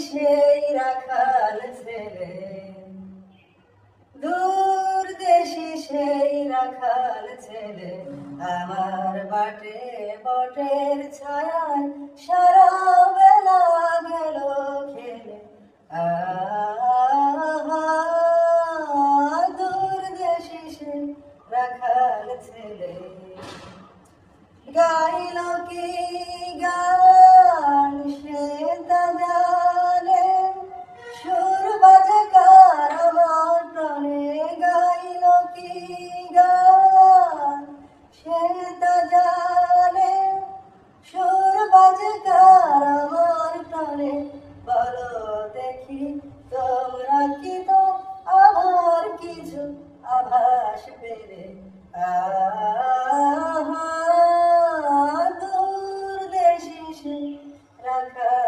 সেই রাখাল ছেলে, দূরদেশি সেই রাখাল ছেলে, আমার বাটে বটের ছায়ায় সারা বেলা গেল খেলে। দূরদেশি সেই রাখাল ছেলে, গাইল কি গান সে তা জানে, সুর বাজে কার আমার প্রাণে। গাইল কি গান সে তা জানে, সুর বাজে কার আমার প্রাণে। বলো দেখি তোমরা কি তো আমার কিছু আভাস পেলে? দূরদেশি সেই রাখাল